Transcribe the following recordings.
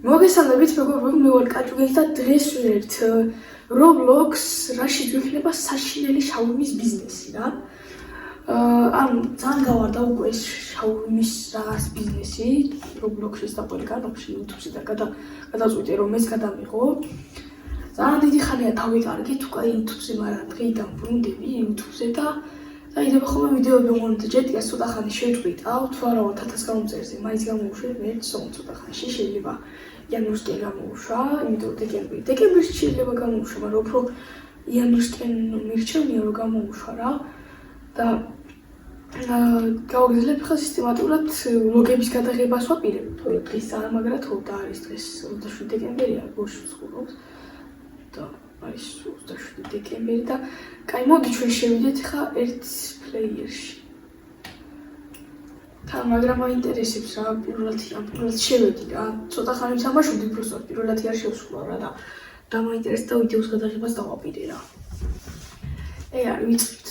მოგესალმებით, მეგობრებო, მე ვარ კაჭუგელი და დღეს ვერთ Roblox რაში გვექნება საშინელი შაურმის ბიზნესი რა. ანუ ძალიან გავარდა უკვე ეს შაურმის რაღაც ბიზნესი Roblox-ის და ყველგან, вообще YouTube-ზე და გადაწყვიტე რომ ეს გადამიღო. ძალიან დიდი ხანია დავიკარგეთ უკვე YouTube-ზე, მაგრამ დღეიდან ბრუნდები YouTube-ზე და დაიდება ხოლმე ვიდეოები მომონდა ჯეტია ცოტა ხანი შევწყვიტავ, თუ არა 1000 გამომწერზე, მაინც გამოვუშვებ მე ცოტა ხანში შეიძლება იანვრისკენ გამოვუშვა, იმიტომ დეკემბერში შეიძლება გამოვუშვა, მაგრამ უფრო იანვრისკენ მირჩევნია რომ გამოვუშვა რა და გავაგრძელებ ხა სისტემატურად ვლოგების გადაღებას ვაპირებ, თუ დღეს არა, მაგრამ თუ და არის დღეს 27 დეკემბერია, გუშინ ვცხოვრობ და არის 27 დეკემბერი და კაი მოდი ჩვენ შევიდეთ ხა ერთ პლეიერში. მაგრამ მაინტერესებს რა პირველად შევედი რა. ცოტა ხანი თამაშობდი просто პირველად არ შევსვლა რა და მაინტერესდა ვიდეოს გადაღებას დავაპირე რა. არ ვიწყებთ.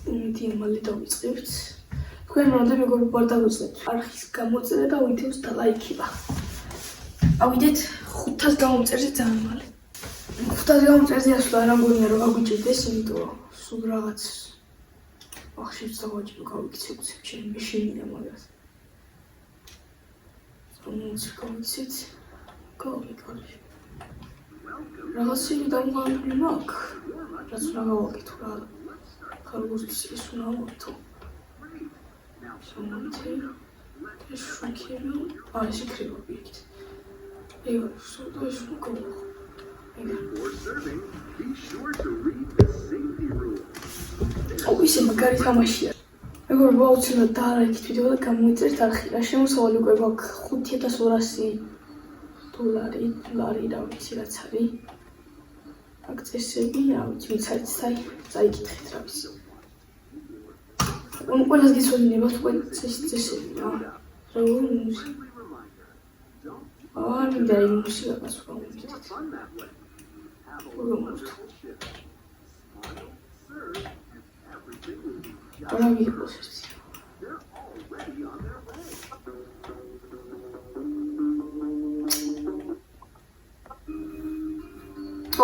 იმითი მალე დავიწყებთ. თქვენ მომდე მეგობრებო არ დავიწყებთ. არხის გამოწერა და ვიდეოს დალაიქება. ავიდეთ 500 გამომწერზე ძალიან მალე. 500 გამომწერზე ასვლა არ ამგონია რომ გაგვიჭირდეს, იმიტომ რომ სულ რაღაც ახშიც დავაჭირო გავიქცევ ჩემი შემინა მაგას. გამოცეთ გავიკარგე. რაღაცები დამღანული მაქვს, რაც უნდა გავაკეთო რა. ხარგოსის ის უნდა ავაკეთო. შემოიწე. ეს შუქები, ეს იქნება პირიქით. სულ ეს უკონა. ისე მაგარი თამაშია. მეგობრებო, აუცილებლად დაალაიქეთ ვიდეო და გამოიწერეთ არხი. რა შემოსავალი უკვე გვაქვს 5200 ლარი რა ვიცი რაც არის. აქ წესები, რა ვიცი, ვინც არის წაიკითხეთ რა ვიცი. ყველას გიცოდინებათ უკვე წესები რა. მინდა იმ მუსიკას ვამოვიდეთ. Ahora mismo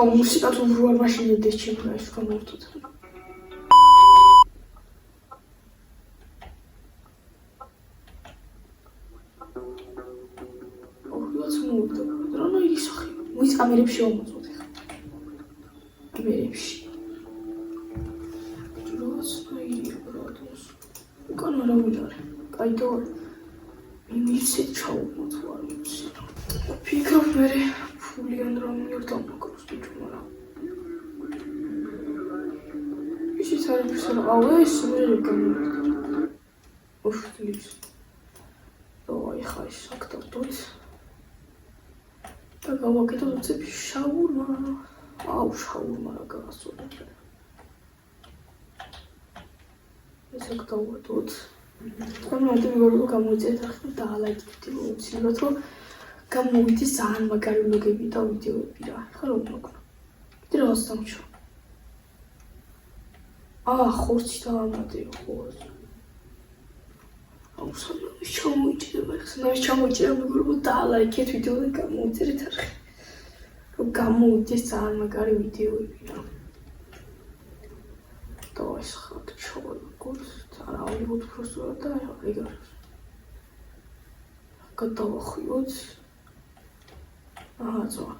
música tu vrua mașină de ce nu ai făcut mult tot. Luați mult, dar nu e să uiți amereb și omul tot. Amereb și Kaydı var. Benim yüksek çabuk var yüksek. Pick-up veri. Fulyandıran yurdan bakarız bir numara. Bir şey tarif bir sana. Ağaya sınırı kanıyor. Of değiliz. Давай хай sakta tut. Так, а вот это вот bir şavurma. Şavurma rakası. Sakta tut. თქვენ მომდე მეგობრებო გამოიწერეთ ახლა და დაალაიქეთ ვიდეო უცილებლად რომ გამოვიდეს ძალიან მაგარი ვლოგები და ვიდეოები რა. ხა რომ მოგონა. კიდე რაღაც დამჩო. ხორცი დაამატეო ხორცი. სანამ ჩამოიჭირა მეგობრებო დაალაიქეთ ვიდეო და გამოიწერეთ არხი. რომ გამოვიდეს ძალიან მაგარი ვიდეოები რა. Давай сход чёрный а вот просто да, играешь. Готово хуёт. Ага, зо.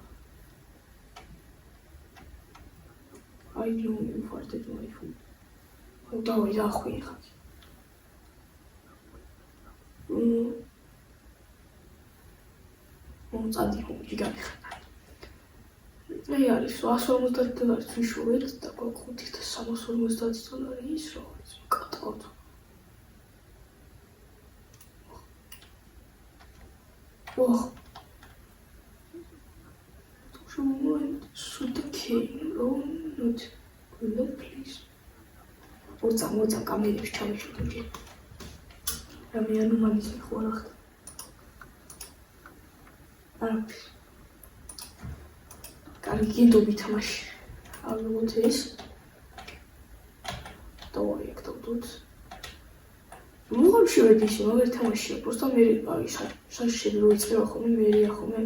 Ай, ну, инфаркт мой фу. Давай, я хуехать. Цади ху, гигали. არის 150 დოლარის მშვიდად და გვაქვს 350 დოლარი ის რა არის კატავთ. მოწა კამერებში ჩავიშვიდე. რამე ანომალიზი ხო რა ხდება. არაფერი. კარგი დობი თამაში. ალბათ ეს. დავაიქ დავდოთ. მოღარ შევედი ისე მაგარი თამაშია просто მე აი საშიში რო იწევა ხოლმე მერია ხოლმე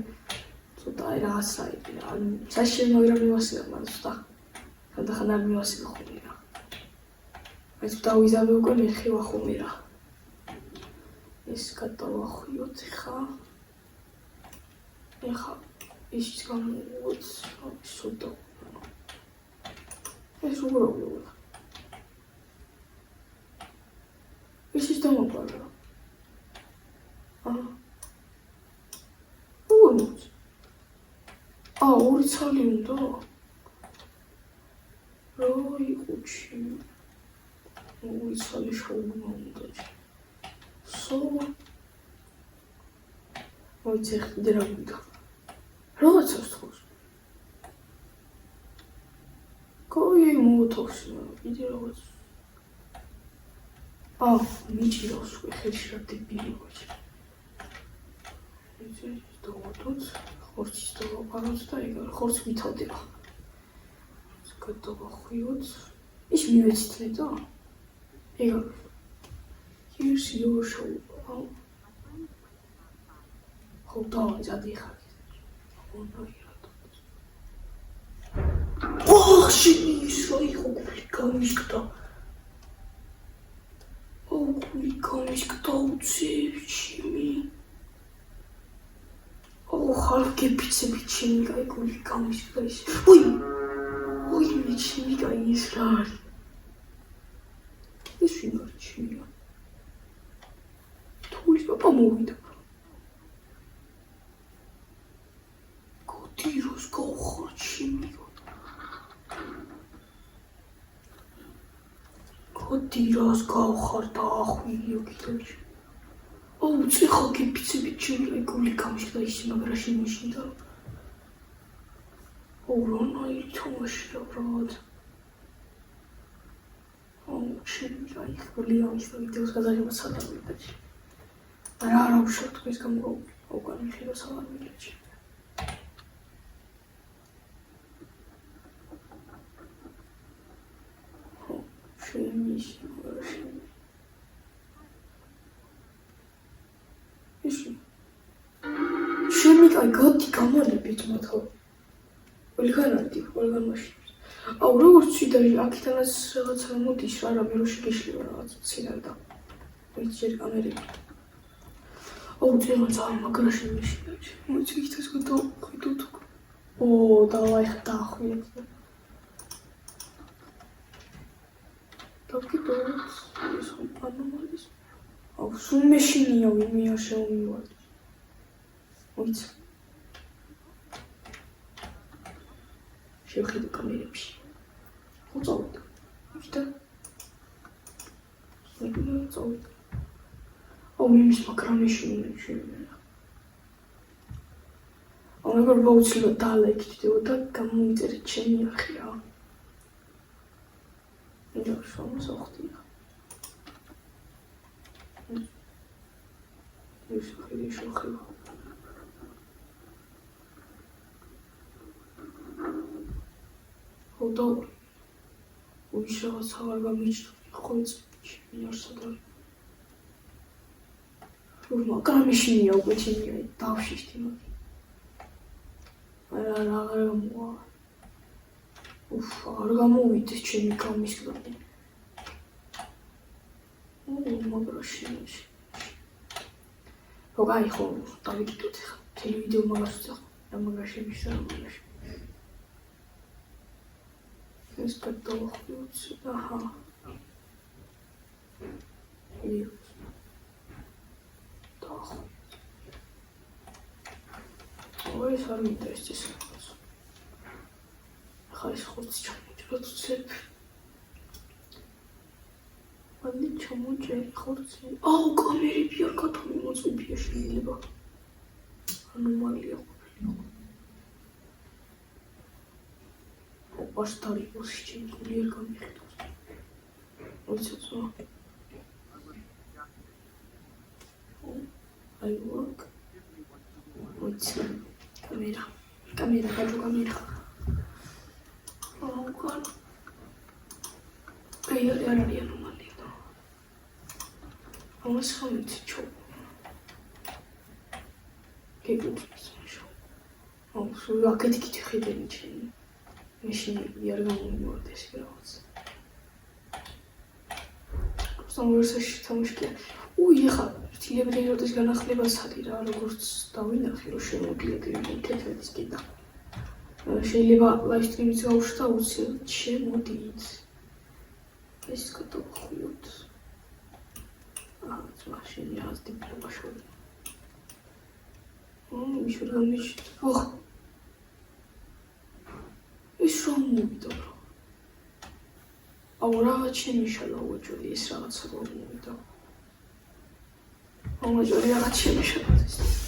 ცოტა აი რაღაც რაი ანუ საშიში მაგრამ მივასება მაგრამ ცოტა ხანდახან არ მივასება ხოლმე რა აი თუ დავიზავე უკვე მეხევა ხოლმე რა ეს გადავახვიოთ ეხა ისიც გამოვუოთ სულ ეს უბრალოდ ისიც დამოყარა უბრალოდ ორი ცალი უნდა როი უჩი ორი ცალი შოუმა უნდა მოიცე ხდერაგუდა რაღაცას თქოს კოი მოთოს იდი რაღაც მიჭირავს ხელში რა დებილი ვაჭი ეს დავადოთ ხორცის დავაპაროთ და ეგ ხორცს ვითავდება გადავახვიოთ ის მივეცით ნეტო ეგ ის იოშო ხოდა ზადიხარ შინის როი ხუგული გამიშკდა ხუგული გამიშკდა უცევჩიმი ხალკე პიცები ჩიმი კაი ხუგული გამიშკდა ის ой მე ჩიმი კაი ის რა არის ეს ვინ არის ჩიმი თულის პაპა მოვიდა გოდიროს გავხარ ჩიმი გოდიროს გავხარ და ახვილიო კიდევ წიხო გიფიცები ჩიმი გული გამიშკდა ის მაგრაში მოშინდა რონაი თამაშია ბრად ჩიმი აი ხლიანის ვიდეოს გადაღება სალამილაჩი არა უშოთ ეს გამოვიდა უკან ხილო სალამილაჩი შემი კაი გადი გამალებით მათო ყველგან არის ყველგან მაშინ როგორც ვიდარი აქეთანაც რაღაცა მოდის რა რამე რო შეგეშლივა რაღაც მცინარ და ვიცი ჯერ კამერები ძელა ძალიან მაგრაში მიშინდა მოიცი იქითაც გადავხვიდოთ დავაი დახვიეთ დავკიდოთ ეს ანომალის სულ მეშინია ვინმე არ შეუმივარდი მოიცი შევხედე კამერებში უწოვდა იქიდან წოვიდა მიმის მაგრამ შეიმენა მეგარ ბაუცილო დაალექიდეო და გამოიწერე ჩემი არხი რა ინდა შევხდია ეს ხელი შეხება ხოდა უშავად სავარ გამიჩნდა ხოლმე მიარსადა მაგრამ მიშინია უკვე ჩემი დავშიშტი მაგრამ აღარ გამოვა არ გამოვიდეს ჩემი გამისგანი მაგრაში როგორი ხო დავიკიდოთ ხა ტელევიზიო მაგასუცა მაგაში მიშა მაგაში ეს გადავახვიოთ აჰა ой, с вами тесте сразу. Хай сходить чему-то тут. Ладно, чему-то ходить. Камеры пьерка там ему зубьешь либо. Аномалия. Постарый посещение кулерками. Вот это. I work. Вот. Камера, хочу камера. Ладно. Я аномалия. ამას ხომ ჩო გეკუთვნის შო სულ აქეთ კითხებენი ჩემი მაშინ იარ გამომივარდეს რაღაც სამურსაში თამაშია ეხა თილებრი როდის განახლება სადი რა როგორც დავინახე რომ შემოდიოდი თეთრეთის კიდე შეიძლება ლაივ სტრიმიც გავუშვა უცილოდ შემოდით ეს გადავხვიოთ მაშინ რაღაც დიპლომა შევიდა მიშურ გამიჩით ეს რომ მოვიდა აუ რაღაც შემიშალა უჯოლი ეს რაღაცა რომ მოვიდა აუ რაღაც შემიშალა